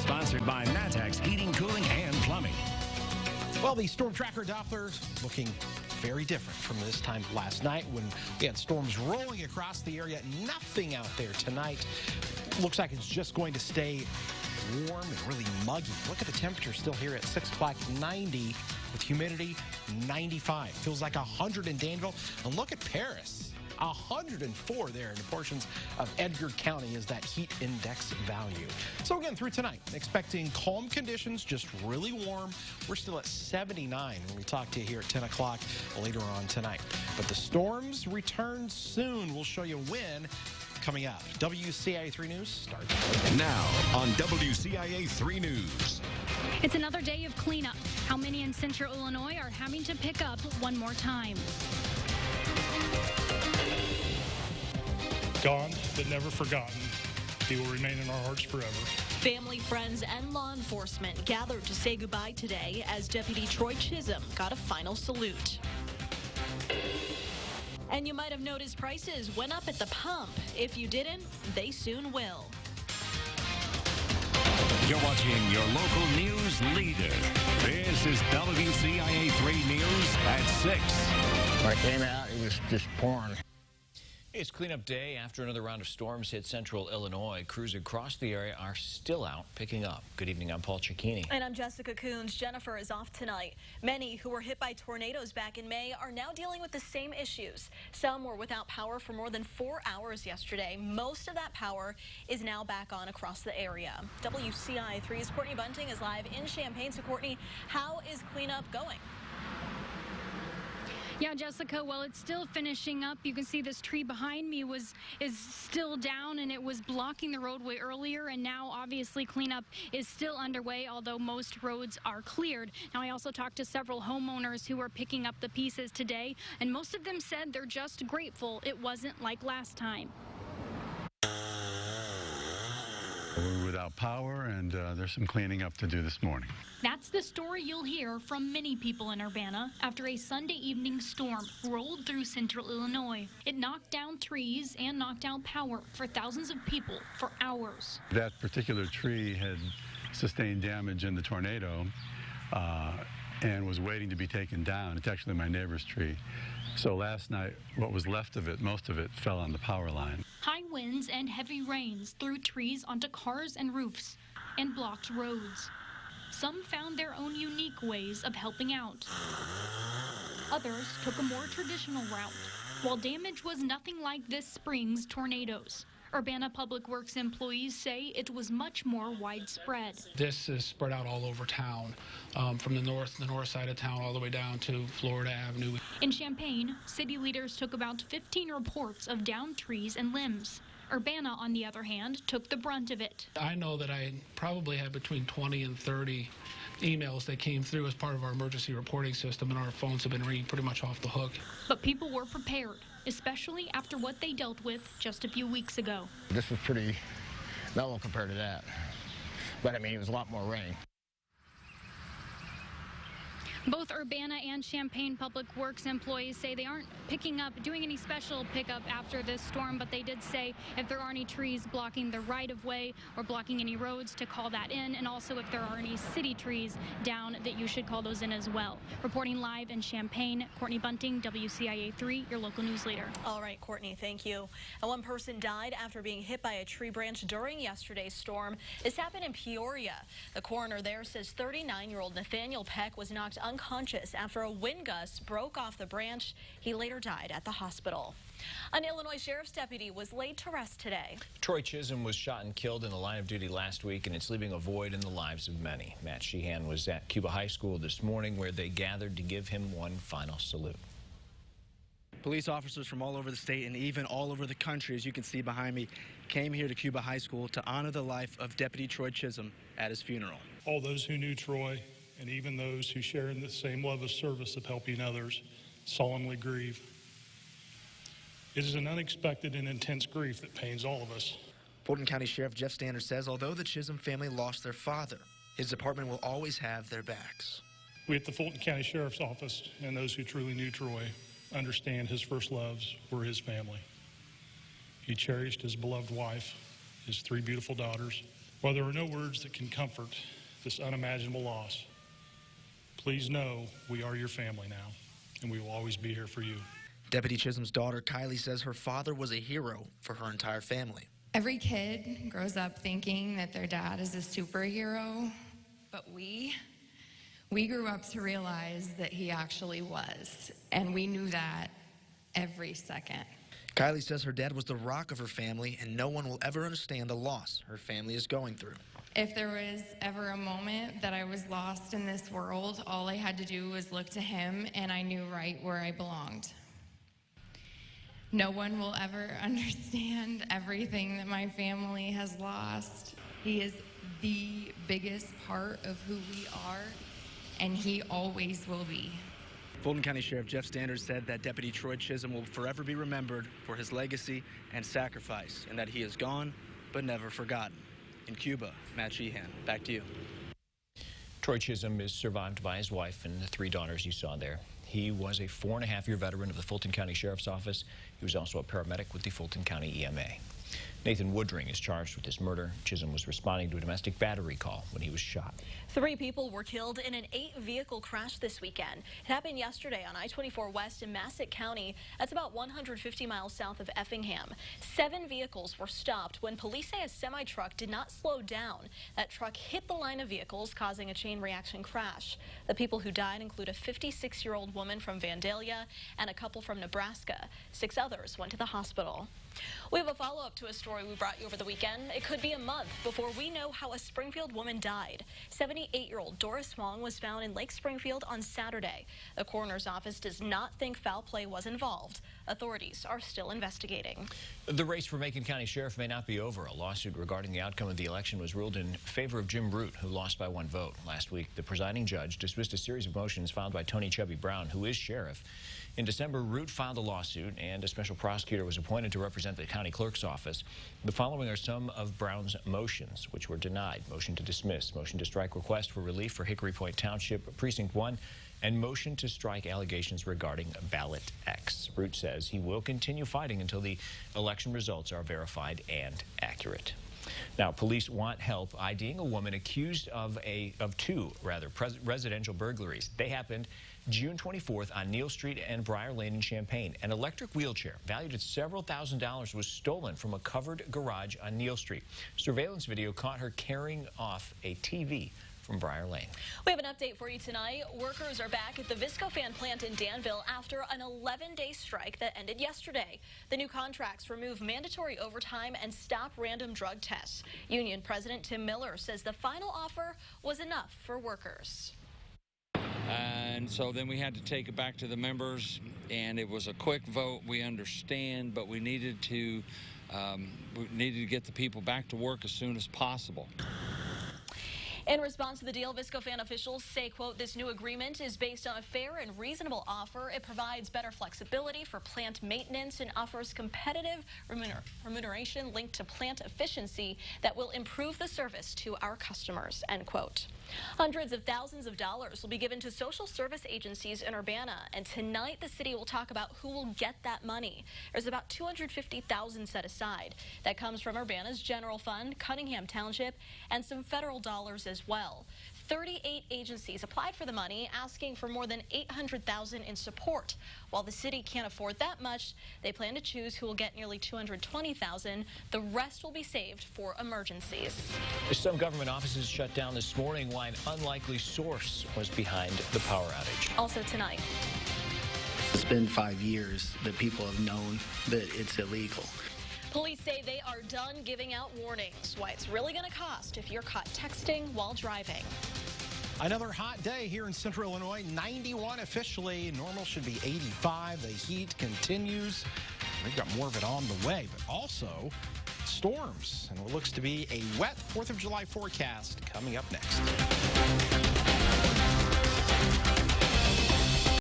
Sponsored by Matex Heating, Cooling, and Plumbing. Well, the storm tracker Doppler looking very different from this time last night when we had storms rolling across the area. Nothing out there tonight. Looks like it's just going to stay warm and really muggy. Look at the temperature still here at 6 o'clock, 90 with humidity 95. Feels like 100 in Danville. And look at Paris. 104 there in the portions of Edgar County is that heat index value. So again, through tonight, expecting calm conditions, just really warm. We're still at 79 when we talk to you here at 10 o'clock later on tonight. But the storms return soon. We'll show you when. Coming up, WCIA 3 News starts now on WCIA 3 News. It's another day of cleanup. How many in central Illinois are having to pick up one more time? Gone, but never forgotten. He will remain in our hearts forever. Family, friends, and law enforcement gathered to say goodbye today as Deputy Troy Chisholm got a final salute. And you might have noticed prices went up at the pump. If you didn't, they soon will. You're watching your local news leader. This is WCIA 3 News at 6. When it came out, it was just pouring. It's cleanup day after another round of storms hit central Illinois. Crews across the area are still out picking up. Good evening, I'm Paul Cicchini. And I'm Jessica Coons. Jennifer is off tonight. Many who were hit by tornadoes back in May are now dealing with the same issues. Some were without power for more than 4 hours yesterday. Most of that power is now back on across the area. WCIA 3's Courtney Bunting is live in Champaign. So Courtney, how is cleanup going? Yeah, Jessica, well, it's still finishing up. You can see this tree behind me is still down, and it was blocking the roadway earlier, and now obviously cleanup is still underway, although most roads are cleared. Now, I also talked to several homeowners who are picking up the pieces today, and most of them said they're just grateful it wasn't like last time. We're without power, and there's some cleaning up to do this morning. That's the story you'll hear from many people in Urbana after a Sunday evening storm rolled through central Illinois. It knocked down trees and knocked out power for thousands of people for hours. That particular tree had sustained damage in the tornado and was waiting to be taken down. It's actually my neighbor's tree. So last night, what was left of it, most of it, fell on the power line. High winds and heavy rains threw trees onto cars and roofs and blocked roads. Some found their own unique ways of helping out. Others took a more traditional route, while damage was nothing like this spring's tornadoes. Urbana Public Works employees say it was much more widespread. This is spread out all over town, from the north side of town all the way down to Florida Avenue. In Champaign, city leaders took about 15 reports of downed trees and limbs. Urbana, on the other hand, took the brunt of it. I know that I probably had between 20 and 30 emails that came through as part of our emergency reporting system, and our phones have been ringing pretty much off the hook. But people were prepared, especially after what they dealt with just a few weeks ago. This was pretty mellow compared to that. But, I mean, it was a lot more rain. Both Urbana and Champaign Public Works employees say they aren't doing any special pickup after this storm, but they did say if there are any trees blocking the right-of-way or blocking any roads to call that in, and also if there are any city trees down that you should call those in as well. Reporting live in Champaign, Courtney Bunting, WCIA 3, your local news leader. All right, Courtney, thank you. And one person died after being hit by a tree branch during yesterday's storm. This happened in Peoria. The coroner there says 39-year-old Nathaniel Peck was knocked unconscious after a wind gust broke off the branch. He later died at the hospital. An Illinois sheriff's deputy was laid to rest today. Troy Chisholm was shot and killed in the line of duty last week, and it's leaving a void in the lives of many. Matt Sheehan was at Cuba High School this morning, where they gathered to give him one final salute. Police officers from all over the state and even all over the country, as you can see behind me, came here to Cuba High School to honor the life of Deputy Troy Chisholm at his funeral. All those who knew Troy, and even those who share in the same love of service of helping others, solemnly grieve. It is an unexpected and intense grief that pains all of us. Fulton County Sheriff Jeff Standers says although the Chisholm family lost their father, his department will always have their backs. We at the Fulton County Sheriff's Office and those who truly knew Troy understand his first loves were his family. He cherished his beloved wife, his 3 beautiful daughters, While there are no words that can comfort this unimaginable loss, please know we are your family now, and we will always be here for you. Deputy Chisholm's daughter, Kylie, says her father was a hero for her entire family. Every kid grows up thinking that their dad is a superhero, but we grew up to realize that he actually was, and we knew that every second. Kylie says her dad was the rock of her family, and no one will ever understand the loss her family is going through. If there was ever a moment that I was lost in this world, all I had to do was look to him, and I knew right where I belonged. No one will ever understand everything that my family has lost. He is the biggest part of who we are, and he always will be. Fulton County Sheriff Jeff Standers said that Deputy Troy Chisholm will forever be remembered for his legacy and sacrifice, and that he is gone but never forgotten. In Cuba, Matt Sheehan, back to you. Troy Chisholm is survived by his wife and the 3 daughters you saw there. He was a 4.5-year veteran of the Fulton County Sheriff's Office. He was also a paramedic with the Fulton County EMA. Nathan Woodring is charged with this murder. Chisholm was responding to a domestic battery call when he was shot. 3 people were killed in an 8-vehicle crash this weekend. It happened yesterday on I-24 West in Massac County. That's about 150 miles south of Effingham. 7 vehicles were stopped when police say a semi-truck did not slow down. That truck hit the line of vehicles, causing a chain reaction crash. The people who died include a 56-year-old woman from Vandalia and a couple from Nebraska. 6 others went to the hospital. We have a follow-up to a story we brought you over the weekend. It could be a month before we know how a Springfield woman died. 78-year-old Doris Wong was found in Lake Springfield on Saturday. The coroner's office does not think foul play was involved. Authorities are still investigating. The race for Macon County Sheriff may not be over. A lawsuit regarding the outcome of the election was ruled in favor of Jim Root, who lost by 1 vote. Last week, the presiding judge dismissed a series of motions filed by Tony Chubby Brown, who is sheriff. In December, Root filed a lawsuit, and a special prosecutor was appointed to represent the county clerk's office. The following are some of Brown's motions, which were denied. Motion to dismiss, motion to strike request for relief for Hickory Point Township Precinct 1, and motion to strike allegations regarding ballot X. Root says he will continue fighting until the election results are verified and accurate. Now, police want help IDing a woman accused of two residential burglaries. They happened June 24th on Neal Street and Briar Lane in Champaign. An electric wheelchair valued at several $1,000s was stolen from a covered garage on Neal Street. Surveillance video caught her carrying off a TV from Briar Lane. We have an update for you tonight. Workers are back at the Viscofan plant in Danville after an 11-day strike that ended yesterday. The new contracts remove mandatory overtime and stop random drug tests. Union President Tim Miller says the final offer was enough for workers. And so then we had to take it back to the members, and it was a quick vote. We understand, but we needed to get the people back to work as soon as possible. In response to the deal, Viscofan officials say, quote, this new agreement is based on a fair and reasonable offer. It provides better flexibility for plant maintenance and offers competitive remuneration linked to plant efficiency that will improve the service to our customers, end quote. Hundreds of thousands of dollars will be given to social service agencies in Urbana, and tonight the city will talk about who will get that money. There's about $250,000 set aside. That comes from Urbana's general fund, Cunningham Township, and some federal dollars as well. 38 agencies applied for the money, asking for more than $800,000 in support. While the city can't afford that much, they plan to choose who will get nearly $220,000. The rest will be saved for emergencies. Some government offices shut down this morning while an unlikely source was behind the power outage. Also tonight. It's been 5 years that people have known that it's illegal. Police say they are done giving out warnings. Why it's really going to cost if you're caught texting while driving. Another hot day here in central Illinois. 91 officially. Normal should be 85. The heat continues. We've got more of it on the way, but also storms and what looks to be a wet 4th of July forecast coming up next.